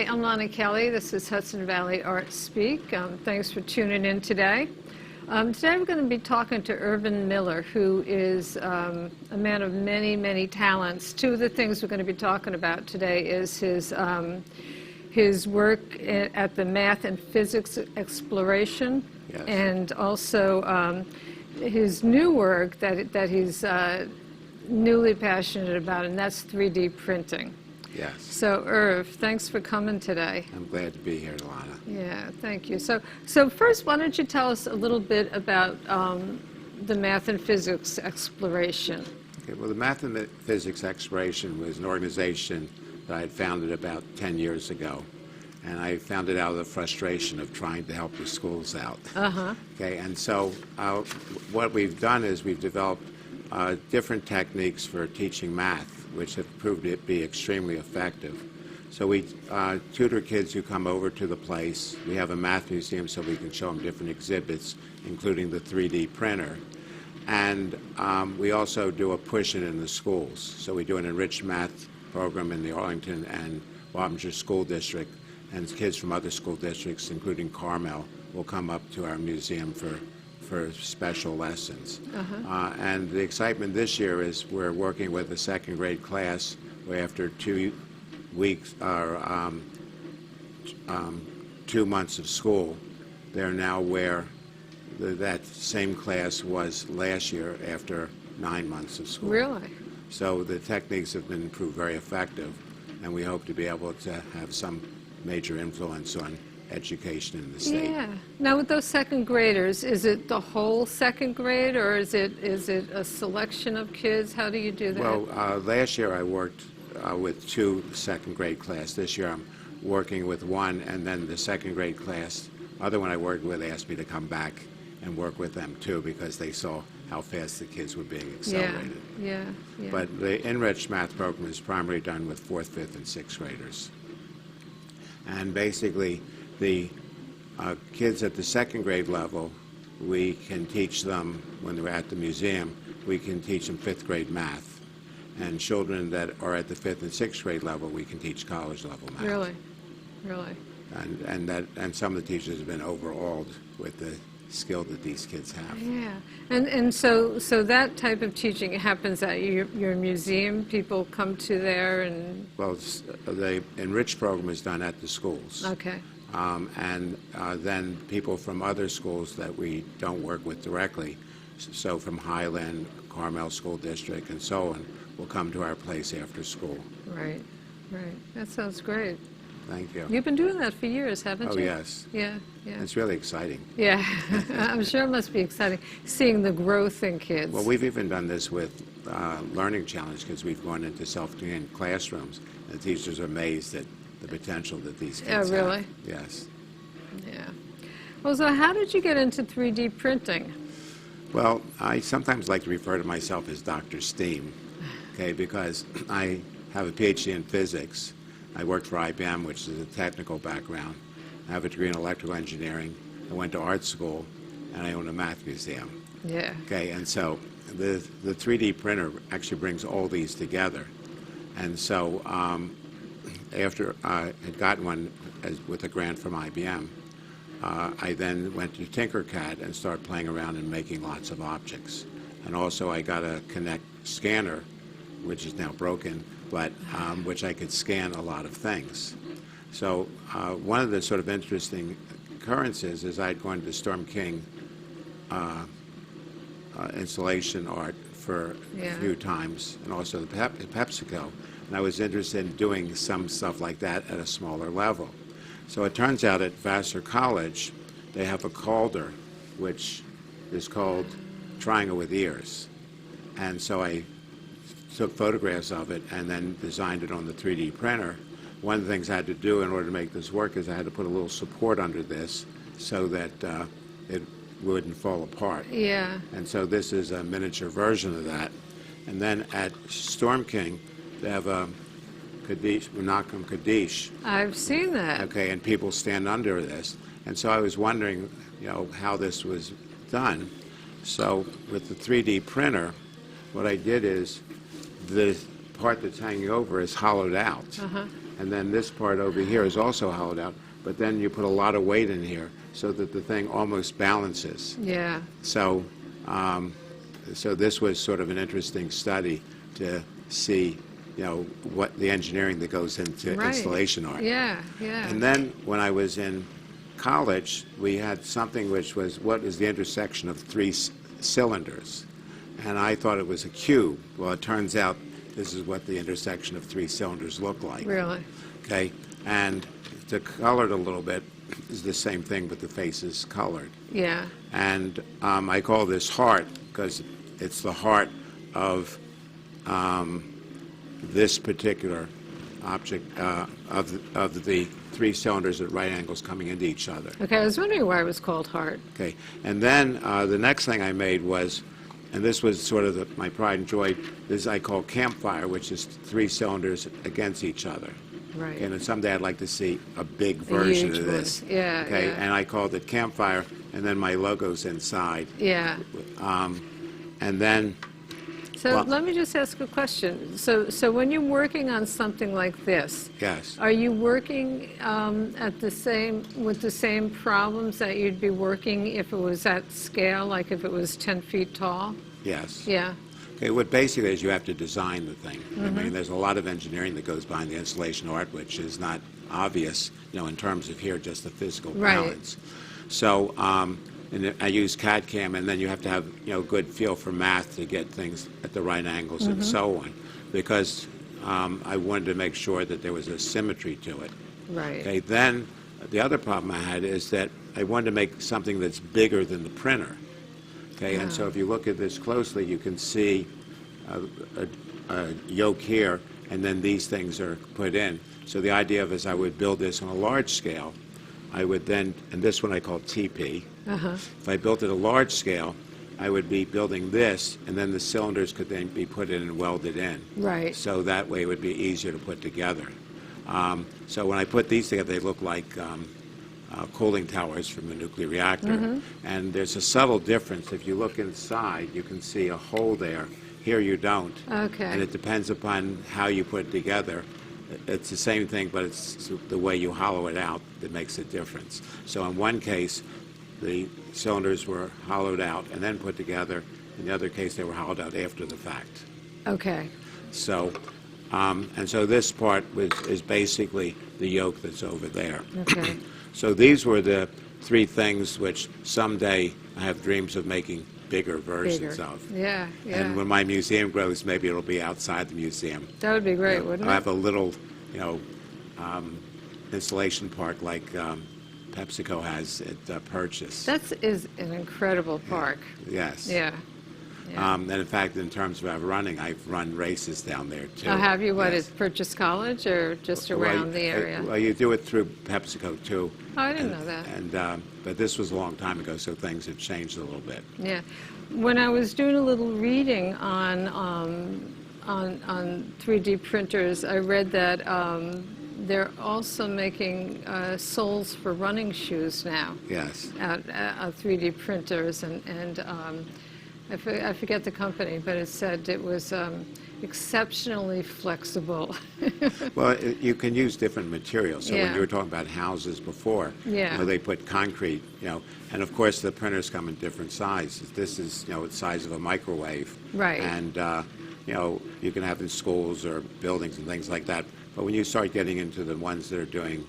Hi, I'm Lonna Kelly. This is Hudson Valley Art Speak. Thanks for tuning in today. Today we're going to be talking to Irvin Miller, who is a man of many, many talents. Two of the things we're going to be talking about today is his work at the Math and Physics Exploration, yes, and also his new work that he's newly passionate about, and that's 3D printing. yes. So, Irv, thanks for coming today. I'm glad to be here, Lonna. Yeah, thank you. So first, why don't you tell us a little bit about the Math and Physics Exploration? Okay, well, the Math and Physics Exploration was an organization that I had founded about 10 years ago. And I found it out of the frustration of trying to help the schools out. Uh-huh. Okay, and so what we've done is we've developed different techniques for teaching math, which have proved to be extremely effective. So we tutor kids who come over to the place. We have a math museum so we can show them different exhibits, including the 3D printer. And we also do a push-in in the schools. So we do an Enrichment Math Program in the Arlington and Wappinger School District, and kids from other school districts, including Carmel, will come up to our museum for special lessons. Uh-huh. And the excitement this year is we're working with a second grade class where after 2 weeks or 2 months of school, they're now where that same class was last year after 9 months of school. Really? So the techniques have been proved very effective, and we hope to be able to have some major influence on education in the state. Yeah. Now, with those second graders, is it the whole second grade, or is it a selection of kids? How do you do that? Well, last year I worked with 2 second grade class. This year I'm working with 1, and then the second grade class, other one I worked with asked me to come back and work with them too because they saw how fast the kids were being accelerated. Yeah. But the Enriched Math Program is primarily done with 4th, 5th, and 6th graders. And basically, the kids at the second grade level, we can teach them, when they're at the museum, we can teach them 5th grade math. And children that are at the 5th and 6th grade level, we can teach college level math. Really? And some of the teachers have been overawed with the skill that these kids have. Yeah. And so that type of teaching happens at your museum? People come to there and... Well, the Enriched program is done at the schools. Okay. And then people from other schools that we don't work with directly, so from Highland, Carmel School District, and so on, will come to our place after school. Right. That sounds great. Thank you. You've been doing that for years, haven't you? Oh, yes. Yeah. It's really exciting. Yeah. I'm sure it must be exciting, seeing the growth in kids. Well, we've even done this with Learning Challenge because we've gone into self-contained classrooms, and the teachers are amazed at the potential that these kids have. Oh, really? Yes. Yeah. Well, so how did you get into 3D printing? Well, I sometimes like to refer to myself as Dr. STEAM, okay, because I have a PhD in physics. I worked for IBM, which is a technical background. I have a degree in electrical engineering. I went to art school, and I own a math museum. Yeah. Okay, and so the 3D printer actually brings all these together. And so after I had gotten one with a grant from IBM, I then went to Tinkercad and started playing around and making lots of objects. And also I got a Connect scanner, which is now broken, but which I could scan a lot of things. So one of the sort of interesting occurrences is I'd gone to Storm King installation art for a few times, and also the PepsiCo, and I was interested in doing some stuff like that at a smaller level. So it turns out at Vassar College, they have a Calder, which is called Triangle with Ears. And so I took photographs of it and then designed it on the 3D printer. One of the things I had to do in order to make this work is I had to put a little support under this so that it wouldn't fall apart. Yeah. And so this is a miniature version of that. And then at Storm King, they have a Kaddish, Menachem Kaddish. I've seen that. Okay, and people stand under this. And so I was wondering, how this was done. So with the 3D printer, what I did is the part that's hanging over is hollowed out. and then this part over here is also hollowed out, but then you put a lot of weight in here so that the thing almost balances. Yeah. So, so this was sort of an interesting study to see, you know, what the engineering that goes into Right. installation art. Yeah, yeah. And then when I was in college, we had something which was what is the intersection of three cylinders. And I thought it was a cube. Well, it turns out this is what the intersection of three cylinders look like. Really? Okay? And to color it a little bit is the same thing, but the face is colored. Yeah. And I call this heart because it's the heart of this particular object of the three cylinders at right angles coming into each other. Okay, I was wondering why it was called heart. Okay, and then the next thing I made was, and this was sort of my pride and joy, this I call campfire, which is three cylinders against each other. Right. Okay, and someday I'd like to see a big version huge of this. one. Yeah, Okay, yeah. and I called it campfire, and then my logo's inside. Yeah. And then, So well- let me just ask a question. So when you're working on something like this, yes. are you working with the same problems that you'd be working if it was at scale, like if it was 10 feet tall? Yes. Yeah. Okay, what basically is you have to design the thing. I mean, there's a lot of engineering that goes behind the installation art, which is not obvious, you know, in terms of here, just the physical Right. balance. So, and I use CAD CAM, and then you have to have, you know, good feel for math to get things at the right angles and so on, because I wanted to make sure that there was a symmetry to it. Right. Okay, then the other problem I had is that I wanted to make something that's bigger than the printer. Okay, and so if you look at this closely, you can see a yoke here, and then these things are put in. So the idea of is I would build this on a large scale. I would then, and this one I call TP. If I built it a large scale, I would be building this, and then the cylinders could then be put in and welded in. Right. So that way it would be easier to put together. So when I put these together, they look like cooling towers from a nuclear reactor. And there's a subtle difference. If you look inside, you can see a hole there. Here you don't. Okay. And it depends upon how you put it together. It's the same thing, but it's the way you hollow it out that makes a difference. So in one case, the cylinders were hollowed out and then put together. In the other case, they were hollowed out after the fact. Okay. So, and so this part is basically the yoke that's over there. Okay. So these were the three things which someday I have dreams of making bigger versions Bigger. of. Yeah, yeah. And when my museum grows, maybe it'll be outside the museum. That would be great, You know, wouldn't I it? have a little, you know, installation park like PepsiCo has at Purchase. That is an incredible park. Yes. Yeah. Yeah. And in fact, in terms of running, I've run races down there too. Now, have you, what, Yes. at Purchase College or just Well, around the area? Well, you do it through PepsiCo too. Oh, I didn't know that. And but this was a long time ago, so things have changed a little bit. Yeah. When I was doing a little reading on 3D printers, I read that they're also making soles for running shoes now. Yes. 3D printers, and I forget the company, but it said it was exceptionally flexible. Well, you can use different materials. So when Yeah. you were talking about houses before, Yeah. you know, they put concrete, you know, and of course the printers come in different sizes. This is, you know, the size of a microwave. Right. And, you know, you can have in schools or buildings and things like that. But when you start getting into the ones that are doing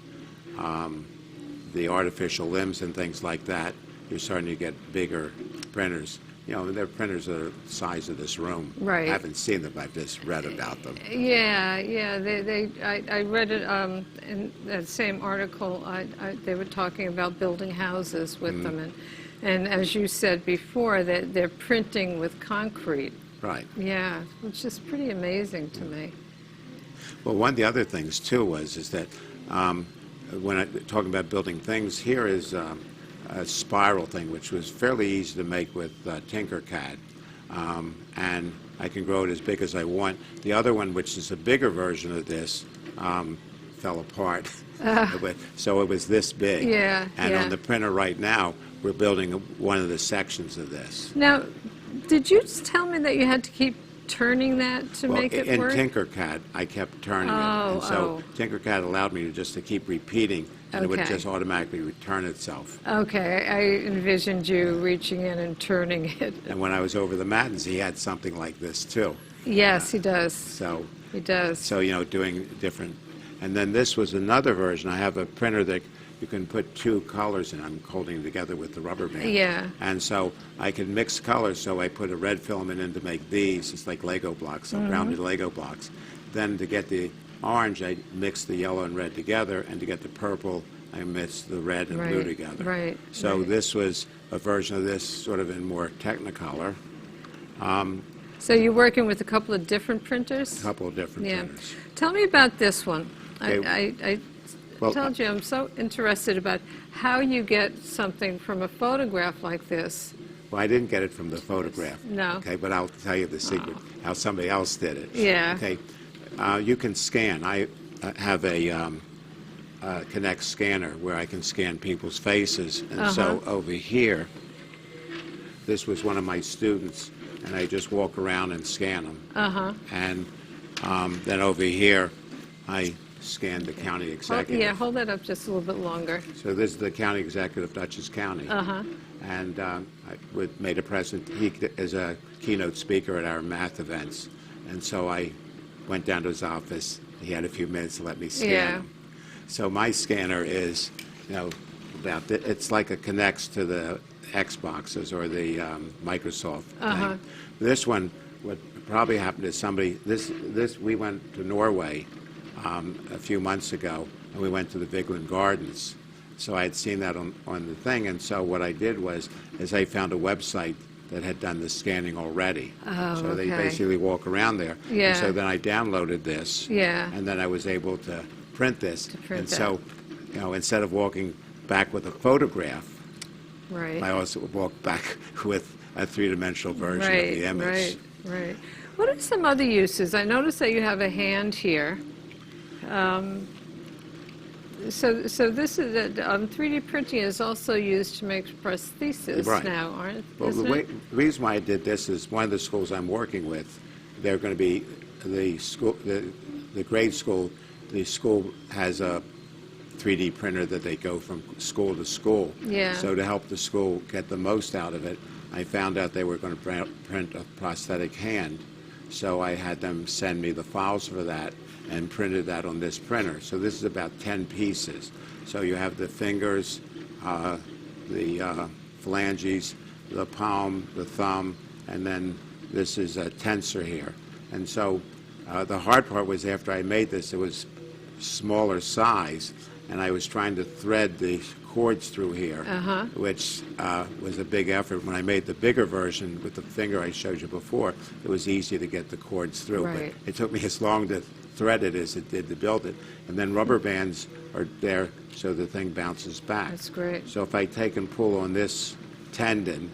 the artificial limbs and things like that, you're starting to get bigger printers. You know, they're printers that are the size of this room. Right. I haven't seen them. I've just read about them. Yeah, yeah. I read it in that same article. They were talking about building houses with them, and as you said before, that they're printing with concrete. Right. Yeah, which is pretty amazing to me. Well, one of the other things too is that when I talking about building things, here is a spiral thing, which was fairly easy to make with Tinkercad, and I can grow it as big as I want. The other one, which is a bigger version of this, fell apart. So it was this big. Yeah, And yeah. on the printer right now, we're building one of the sections of this. Now, did you tell me that you had to keep turning that to Well, make it in work? Tinkercad, I kept turning it. Oh, And so oh. Tinkercad allowed me to keep repeating, and it would Okay. just automatically return itself. Okay, I envisioned you reaching in and turning it. And when I was over the mountains, he had something like this, too. Yes, he does. So, He does. doing different. And then this was another version. I have a printer that you can put two colors in. I'm holding it together with the rubber band. Yeah. And so I can mix colors, so I put a red filament in to make these. It's like Lego blocks, rounded Lego blocks. Then to get the orange, I mix the yellow and red together, and to get the purple, I mix the red and blue Right, together. right, So right. this was a version of this sort of in more Technicolor, So you're working with a couple of different printers? a couple of different Yeah. printers. Tell me about this one. Okay. I Well, told you I'm so interested about how you get something from a photograph like this. Well, I didn't get it from the photograph. No. Okay, but I'll tell you the secret, how somebody else did it. Yeah. Okay, you can scan. I have a Connect scanner where I can scan people's faces. And so over here, this was one of my students, and I just walk around and scan them. And then over here, I scanned the county executive. Yeah, hold that up just a little bit longer. So this is the county executive of Dutchess County. And made a present. He is a keynote speaker at our math events. And so I went down to his office. He had a few minutes to let me scan Yeah. him. So my scanner is, it's like it connects to the Xboxes or the Microsoft thing. This one, what probably happened is we went to Norway a few months ago, and we went to the Vigeland Gardens. So I had seen that on the thing, and so what I did was I found a website that had done the scanning already. Oh, so they okay. basically walk around there. Yeah. And so then I downloaded this. Yeah. And then I was able to print this. print and that. so, instead of walking back with a photograph, Right. I also walked back with a three-dimensional version of the image. Right. What are some other uses? I noticed that you have a hand here. So this is 3D printing is also used to make prosthesis Right. now, aren't? Well, isn't the it? reason why I did this is one of the schools I'm working with, they're going to be the school, the grade school. The school has a 3D printer that they go from school to school. Yeah. So to help the school get the most out of it, I found out they were going to print a prosthetic hand. So I had them send me the files for that and printed that on this printer. So this is about 10 pieces. So you have the fingers, the phalanges, the palm, the thumb, and then this is a tensor here. And so the hard part was after I made this, it was smaller size, and I was trying to thread the cords through here, which was a big effort. When I made the bigger version with the finger I showed you before, it was easy to get the cords through. Right. But it took me as long to thread it as it did to build it. And then rubber bands are there so the thing bounces back. That's great. So if I take and pull on this tendon,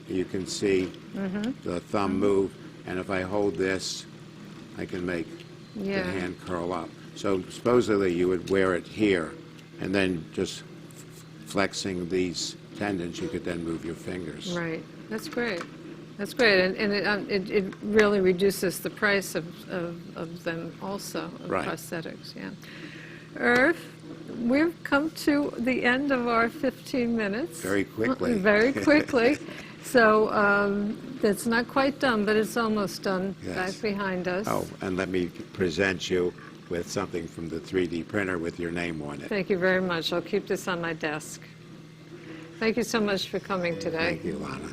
you can see the thumb move. And if I hold this, I can make Yeah. the hand curl up. So supposedly you would wear it here, and then just flexing these tendons, you could then move your fingers. Right. That's great. That's great, and it really reduces the price of them also, of Right. prosthetics. Yeah. Irv, we've come to the end of our 15 minutes. Very quickly. Very quickly. So that's not quite done, but it's almost done. Yes. Back behind us. Oh, and let me present you with something from the 3D printer with your name on it. Thank you very much. I'll keep this on my desk. Thank you so much for coming today. Thank you, Lonna.